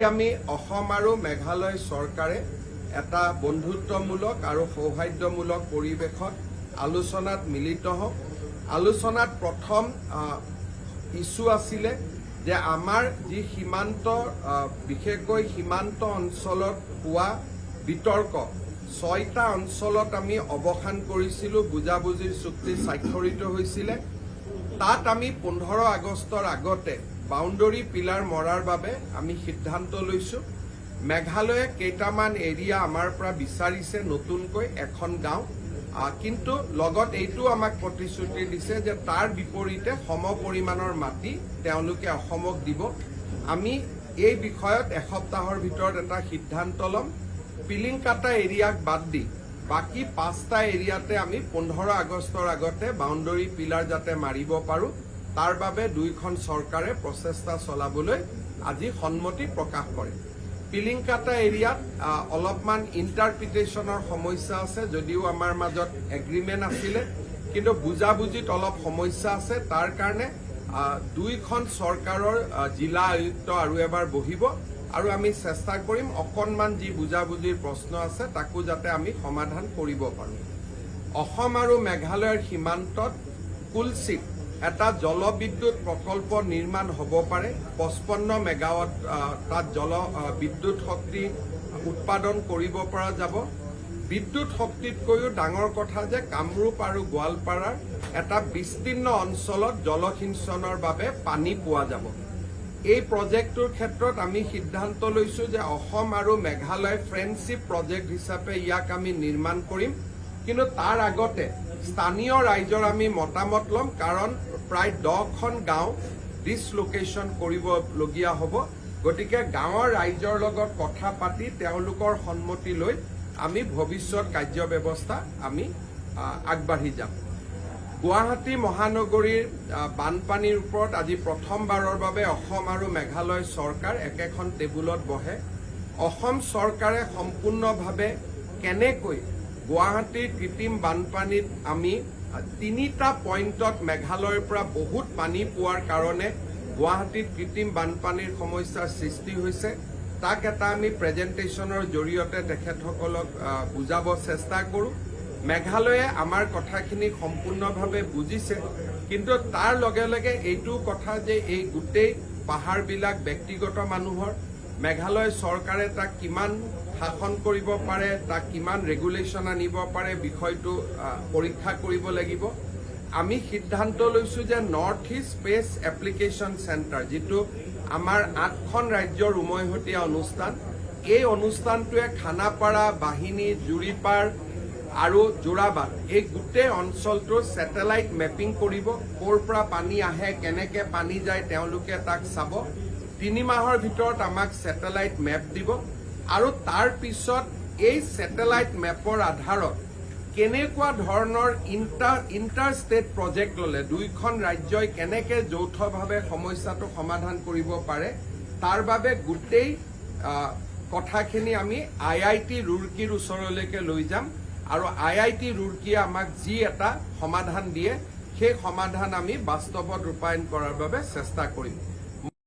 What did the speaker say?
আমি অসম আৰু মেঘালয় চৰকাৰে এটা বন্ধুত্বমূলক আৰু সৌহাৰ্দ্যমূলক পৰিৱেশত আলোচনাত মিলিত হওঁ। আলোচনাত প্ৰথম ইস্যু আছিলে যে আমাৰ যি সীমান্ত বিশেষকৈ সীমান্ত অঞ্চলত হোৱা বিতৰ্ক 6টা অঞ্চলত আমি অৱসান কৰিছিলোঁ, বুজাবুজিৰ চুক্তি স্বাক্ষৰিত হৈছিলে। তাত আমি 15 আগষ্টৰ আগতে বাউণ্ডৰী পিলাৰ মৰাৰ বাবে আমি সিদ্ধান্ত লৈছোঁ। মেঘালয়ে কেইটামান এৰিয়া আমাৰ পৰা বিচাৰিছে নতুনকৈ এখন গাঁও, কিন্তু লগত এইটো আমাক প্ৰতিশ্ৰুতি দিছে যে তাৰ বিপৰীতে সম পৰিমাণৰ মাটি তেওঁলোকে অসমক দিব। আমি এই বিষয়ত এসপ্তাহৰ ভিতৰত এটা সিদ্ধান্ত ল'ম। পিলিংকাটা এৰিয়াক বাদ দি বাকী 5টা এৰিয়াতে আমি 15 আগষ্টৰ আগতে বাউণ্ডৰী পিলাৰ যাতে মাৰিব পাৰোঁ তাৰ বাবে দুইখন চৰকাৰে প্ৰচেষ্টা চলাবলৈ আজি সন্মতি প্ৰকাশ কৰে। পিলিংকাটা এৰিয়াত অলপমান ইণ্টাৰপ্ৰিটেশ্যনৰ সমস্যা আছে, যদিও আমাৰ মাজত এগ্ৰিমেণ্ট আছিলে, কিন্তু বুজাবুজিত অলপ সমস্যা আছে। তাৰ কাৰণে দুইখন চৰকাৰৰ জিলা আয়ুক্ত আৰু এবাৰ বহিব আৰু আমি চেষ্টা কৰিম অকণমান যি বুজাবুজিৰ প্ৰশ্ন আছে তাকো যাতে আমি সমাধান কৰিব পাৰোঁ। অসম আৰু মেঘালয়ৰ সীমান্তত কুলচিত এটা জলবিদ্যুৎ প্ৰকল্প নিৰ্মাণ হ'ব পাৰে। 55 মেগাৱাট তাত বিদ্যুৎ শক্তি উৎপাদন কৰিব পৰা যাব। বিদ্যুৎ শক্তিতকৈও ডাঙৰ কথা যে কামৰূপ আৰু গোৱালপাৰাৰ এটা বিস্তীৰ্ণ অঞ্চলত জলসিঞ্চনৰ বাবে পানী পোৱা যাব। এই প্ৰজেক্টটোৰ ক্ষেত্ৰত আমি সিদ্ধান্ত লৈছোঁ যে অসম আৰু মেঘালয় ফ্ৰেণ্ডশ্বিপ প্ৰজেক্ট হিচাপে ইয়াক আমি নিৰ্মাণ কৰিম, কিন্তু তাৰ আগতে স্থানীয় ৰাইজৰ আমি মতামত ল'ম, কাৰণ প্ৰায় 10খন গাঁও ডিছলোকেশ্যন কৰিবলগীয়া হ'ব। গতিকে গাঁৱৰ ৰাইজৰ লগত কথা পাতি তেওঁলোকৰ সন্মতি লৈ আমি ভৱিষ্যত কাৰ্য ব্যৱস্থা আমি আগবাঢ়ি যাম। গুৱাহাটী মহানগৰীৰ বানপানীৰ ওপৰত আজি প্ৰথমবাৰৰ বাবে অসম আৰু মেঘালয় চৰকাৰ একেখন টেবুলত বহে। অসম চৰকাৰে সম্পূৰ্ণভাৱে কেনেকৈ গুৱাহাটীৰ কৃত্ৰিম বানপানীত আমি 3টা পইণ্টত মেঘালয়ৰ পৰা বহুত পানী পোৱাৰ কাৰণে গুৱাহাটীত কৃত্ৰিম বানপানীৰ সমস্যাৰ সৃষ্টি হৈছে, তাক এটা আমি প্ৰেজেণ্টেশ্যনৰ জৰিয়তে তেখেতসকলক বুজাব চেষ্টা কৰোঁ। মেঘালয়ে আমাৰ কথাখিনি সম্পূৰ্ণভাৱে বুজিছে, কিন্তু তাৰ লগে লগে এইটো কথা যে এই গোটেই পাহাৰবিলাক ব্যক্তিগত মানুহৰ, মেঘালয় চৰকাৰে তাক কিমান শাসন কৰিব পাৰে, তাক কিমান ৰেগুলেশ্যন আনিব পাৰে, বিষয়টো পৰীক্ষা কৰিব লাগিব। আমি সিদ্ধান্ত লৈছোঁ যে north east space application centre, যিটো আমাৰ 8খন ৰাজ্যৰ উমৈহতীয়া অনুষ্ঠান, এই অনুষ্ঠানটোৱে খানাপাৰা, বাহিনী, জুৰিপাৰ আৰু যোৰাবাট এই গোটেই অঞ্চলটোৰ ছেটেলাইট মেপিং কৰিব। ক'ৰ পৰা পানী আহে, কেনেকৈ পানী যায় তেওঁলোকে তাক চাব। 3 মাহৰ ভিতৰত আমাক ছেটেলাইট মেপ দিব আৰু তাৰ পিছত এই ছেটেলাইট মেপৰ আধাৰত কেনেকুৱা ধৰণৰ ইণ্টাৰ ষ্টেট প্ৰজেক্ট ল'লে দুইখন ৰাজ্যই কেনেকৈ যৌথভাৱে সমস্যাটো সমাধান কৰিব পাৰে, তাৰ বাবে গোটেই কথাখিনি আমি IIT ৰুৰকীৰ ওচৰলৈকে লৈ যাম আৰু IIT ৰুৰকীয়ে আমাক যি এটা সমাধান দিয়ে সেই সমাধান আমি বাস্তৱত ৰূপায়ণ কৰাৰ বাবে চেষ্টা কৰিম।